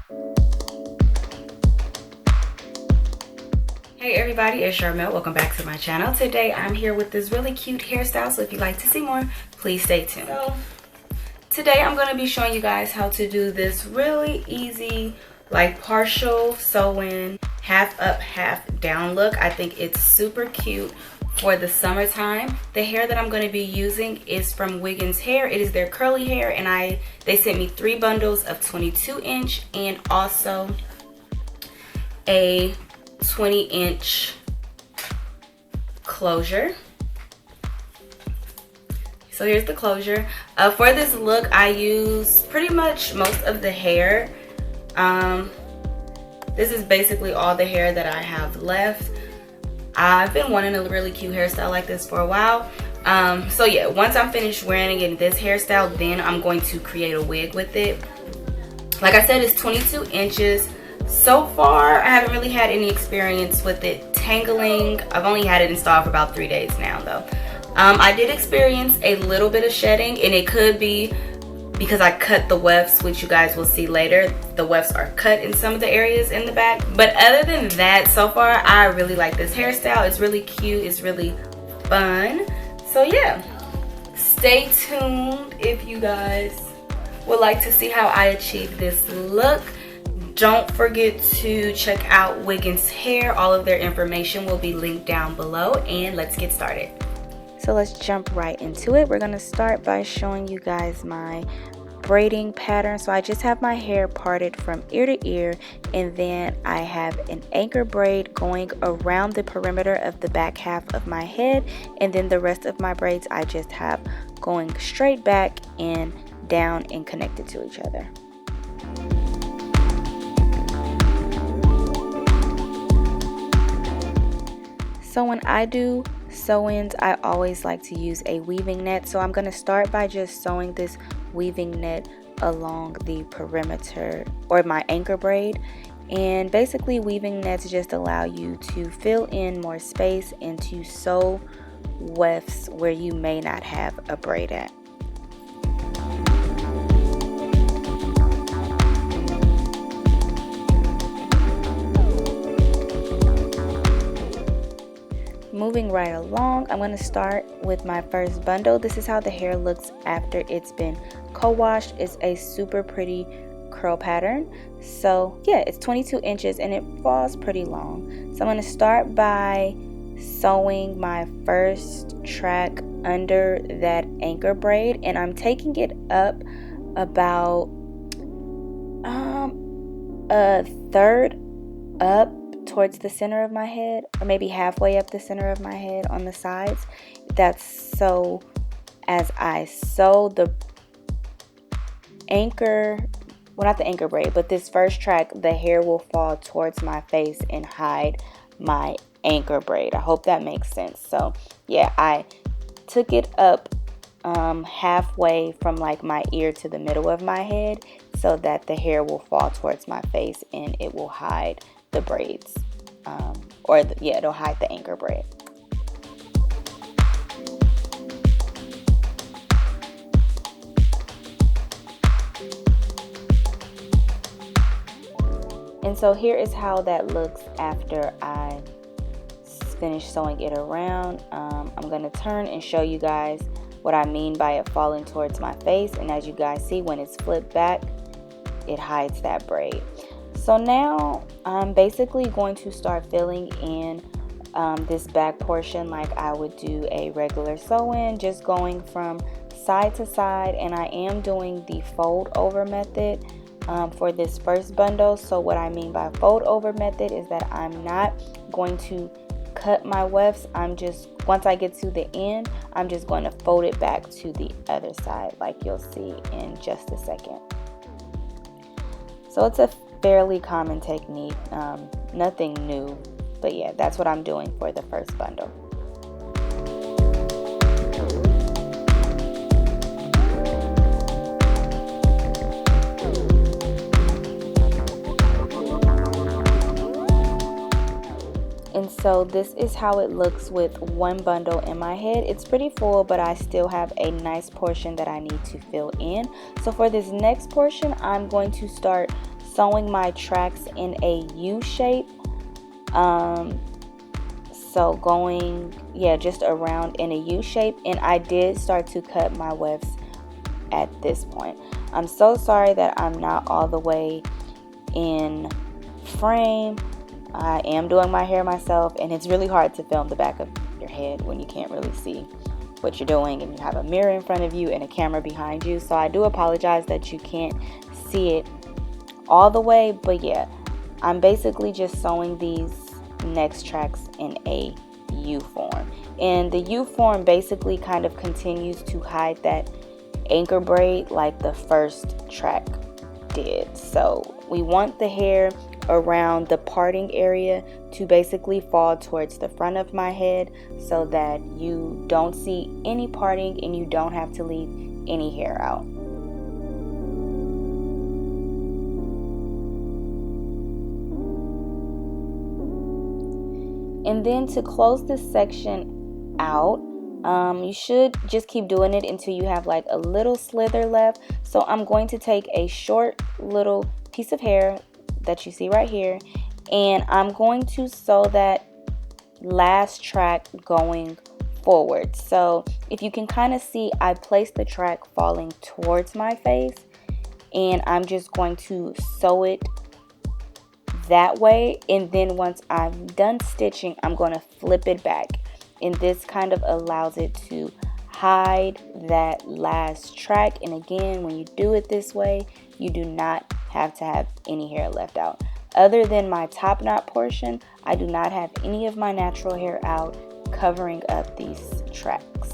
Hey everybody, it's Sharmel. Welcome back to my channel. Today I'm here with this really cute hairstyle, so if you'd like to see more, please stay tuned. So, today I'm going to be showing you guys how to do this really easy, like partial sew-in, half up, half down look. I think it's super cute for the summertime. The hair that I'm going to be using is from Wiggins hair. It is their curly hair, and they sent me 3 bundles of 22-inch and also a 20-inch closure. So here's the closure. For this look, I use pretty much most of the hair. This is basically all the hair that I have left. I've been wanting a really cute hairstyle like this for a while. So yeah, once I'm finished wearing it in this hairstyle, then I'm going to create a wig with it. Like I said, it's 22 inches. So far, I haven't really had any experience with it tangling. I've only had it installed for about 3 days now though. I did experience a little bit of shedding, and it could be because I cut the wefts, which you guys will see later. The wefts are cut in some of the areas in the back. But other than that, so far, I really like this hairstyle. It's really cute. It's really fun. So yeah, stay tuned if you guys would like to see how I achieve this look. Don't forget to check out Wiggins hair. All of their information will be linked down below, and let's get started. So let's jump right into it. We're gonna start by showing you guys my braiding pattern. So I just have my hair parted from ear to ear, and then I have an anchor braid going around the perimeter of the back half of my head, and then the rest of my braids I just have going straight back and down and connected to each other. So when I do sew-ins, I always like to use a weaving net. So I'm going to start by just sewing this weaving net along the perimeter or my anchor braid. And basically weaving nets just allow you to fill in more space and to sew wefts where you may not have a braid at. Moving right along, I'm going to start with my first bundle. This is how the hair looks after it's been co-washed. It's a super pretty curl pattern. So yeah, it's 22 inches and it falls pretty long. So I'm going to start by sewing my first track under that anchor braid, and I'm taking it up about a third up towards the center of my head, or maybe halfway up the center of my head on the sides. That's so as I sew the anchor, well, not the anchor braid, but this first track, the hair will fall towards my face and hide my anchor braid. I hope that makes sense. So yeah, I took it up halfway from like my ear to the middle of my head so that the hair will fall towards my face and it will hide the braids, it'll hide the anchor braid. And so here is how that looks after I finish sewing it around. I'm going to turn and show you guys what I mean by it falling towards my face, and as you guys see, when it's flipped back, it hides that braid. So now I'm basically going to start filling in this back portion like I would do a regular sew-in, just going from side to side, and I am doing the fold over method for this first bundle. So what I mean by fold over method is that I'm not going to cut my wefts. Once I get to the end, I'm just going to fold it back to the other side, like you'll see in just a second. So it's a fairly common technique, nothing new, but yeah, that's what I'm doing for the first bundle. And so this is how it looks with one bundle in my head. It's pretty full, but I still have a nice portion that I need to fill in. So for this next portion, I'm going to start sewing my tracks in a U shape. So going, just around in a U shape. And I did start to cut my wefts at this point. I'm so sorry that I'm not all the way in frame. I am doing my hair myself, and it's really hard to film the back of your head when you can't really see what you're doing and you have a mirror in front of you and a camera behind you. So I do apologize that you can't see it all the way, but yeah, I'm basically just sewing these next tracks in a U form, and the U form basically kind of continues to hide that anchor braid like the first track did. So we want the hair around the parting area to basically fall towards the front of my head so that you don't see any parting and you don't have to leave any hair out. And then to close this section out, you should just keep doing it until you have like a little slither left. So I'm going to take a short little piece of hair that you see right here, and I'm going to sew that last track going forward. So if you can kind of see, I placed the track falling towards my face, and I'm just going to sew it that way. And then once I'm done stitching, I'm going to flip it back, and this kind of allows it to hide that last track. And again, when you do it this way, you do not have to have any hair left out. Other than my top knot portion, I do not have any of my natural hair out, covering up these tracks.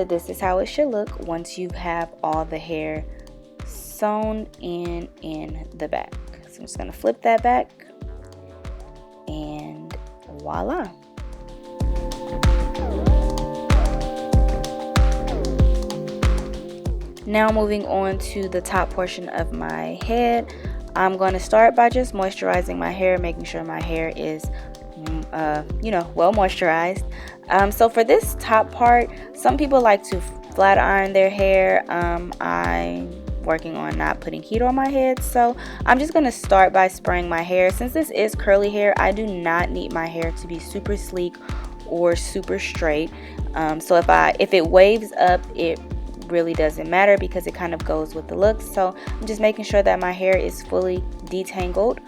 This is how it should look once you have all the hair sewn in the back. So I'm just going to flip that back, and voila. Now moving on to the top portion of my head, I'm going to start by just moisturizing my hair, making sure my hair is well moisturized. So for this top part, some people like to flat iron their hair. I'm working on not putting heat on my head, so I'm just going to start by spraying my hair. Since this is curly hair, I do not need my hair to be super sleek or super straight. So if it waves up, it really doesn't matter because it kind of goes with the look. So I'm just making sure that my hair is fully detangled,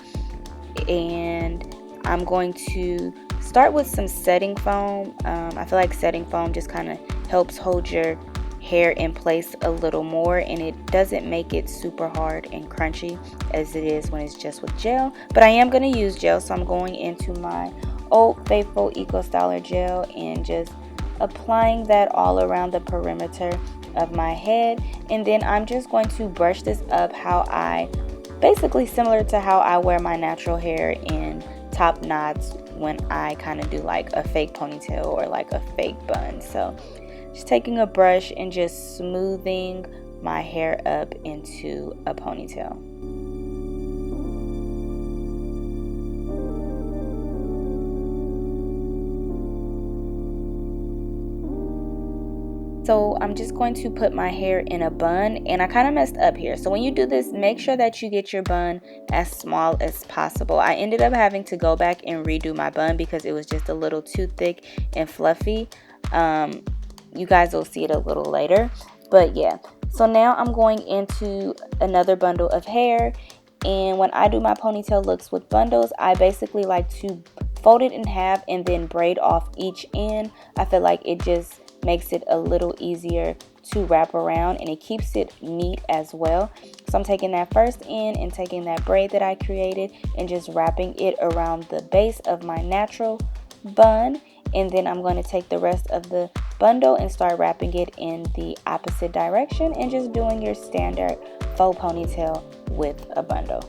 and I'm going to start with some setting foam. I feel like setting foam just kind of helps hold your hair in place a little more, and it doesn't make it super hard and crunchy as it is when it's just with gel. But I am going to use gel, so I'm going into my Old Faithful Eco Styler gel and just applying that all around the perimeter of my head. And then I'm just going to brush this up basically similar to how I wear my natural hair in top knots when I kind of do like a fake ponytail or like a fake bun. So just taking a brush and just smoothing my hair up into a ponytail. So I'm just going to put my hair in a bun, and I kind of messed up here. So when you do this, make sure that you get your bun as small as possible. I ended up having to go back and redo my bun because it was just a little too thick and fluffy. You guys will see it a little later, but yeah. So now I'm going into another bundle of hair, and when I do my ponytail looks with bundles, I basically like to fold it in half and then braid off each end. I feel like it just makes it a little easier to wrap around, and it keeps it neat as well. So I'm taking that first end and taking that braid that I created and just wrapping it around the base of my natural bun, and then I'm going to take the rest of the bundle and start wrapping it in the opposite direction and just doing your standard faux ponytail with a bundle.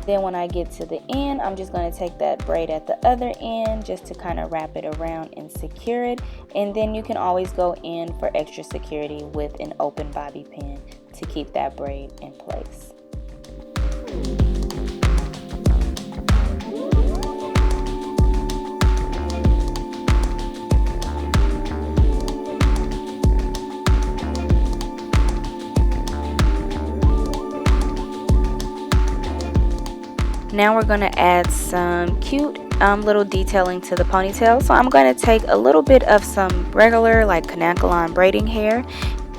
Then when I get to the end, I'm just going to take that braid at the other end just to kind of wrap it around and secure it. And then you can always go in for extra security with an open bobby pin to keep that braid in place. Now we're going to add some cute little detailing to the ponytail. So I'm going to take a little bit of some regular like Kanekalon braiding hair,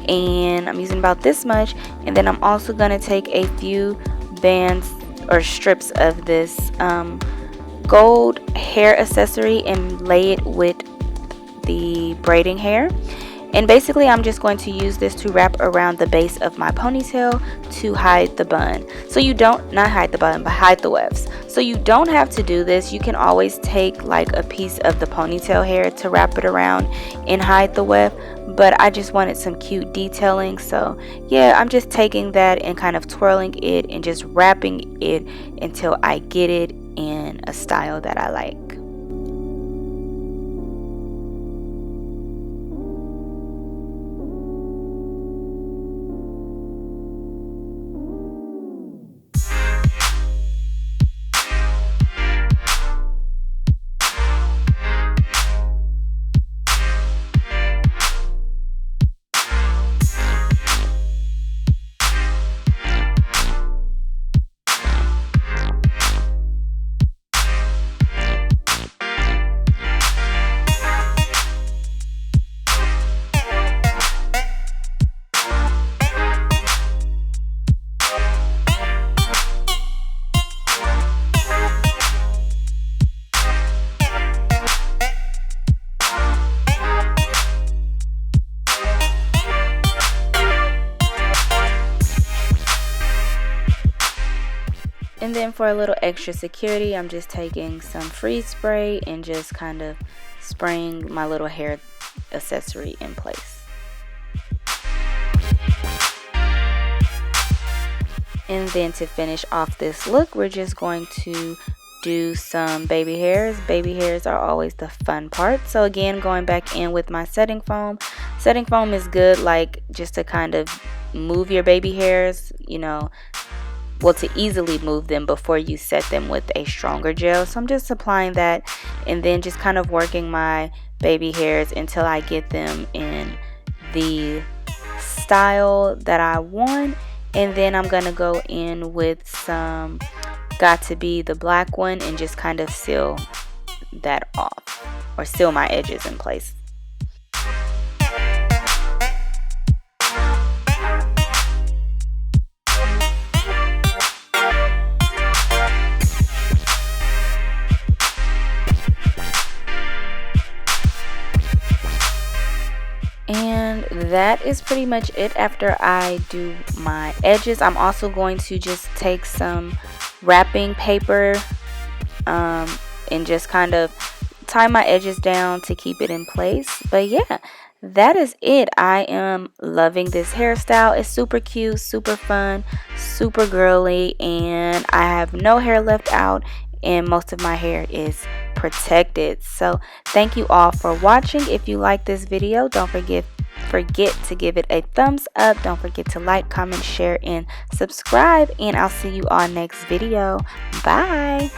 and I'm using about this much, and then I'm also going to take a few bands or strips of this gold hair accessory and lay it with the braiding hair. And basically I'm just going to use this to wrap around the base of my ponytail to hide the bun. So you don't, not hide the bun, but hide the wefts. So you don't have to do this. You can always take like a piece of the ponytail hair to wrap it around and hide the weft. But I just wanted some cute detailing. So yeah, I'm just taking that and kind of twirling it and just wrapping it until I get it in a style that I like. And then for a little extra security, I'm just taking some freeze spray and just kind of spraying my little hair accessory in place. And then to finish off this look, we're just going to do some baby hairs. Baby hairs are always the fun part. So again, going back in with my setting foam. Setting foam is good like just to kind of move your baby hairs, you know, well, to easily move them before you set them with a stronger gel. So I'm just applying that and then just kind of working my baby hairs until I get them in the style that I want. And then I'm gonna go in with some Got To Be the black one and just kind of seal that off or seal my edges in place. And that is pretty much it after I do my edges. I'm also going to just take some wrapping paper and just kind of tie my edges down to keep it in place. But yeah, that is it. I am loving this hairstyle. It's super cute, super fun, super girly, and I have no hair left out and most of my hair is protected. So thank you all for watching. If you like this video, don't forget to give it a thumbs up. Don't forget to like, comment, share, and subscribe, and I'll see you on next video. Bye.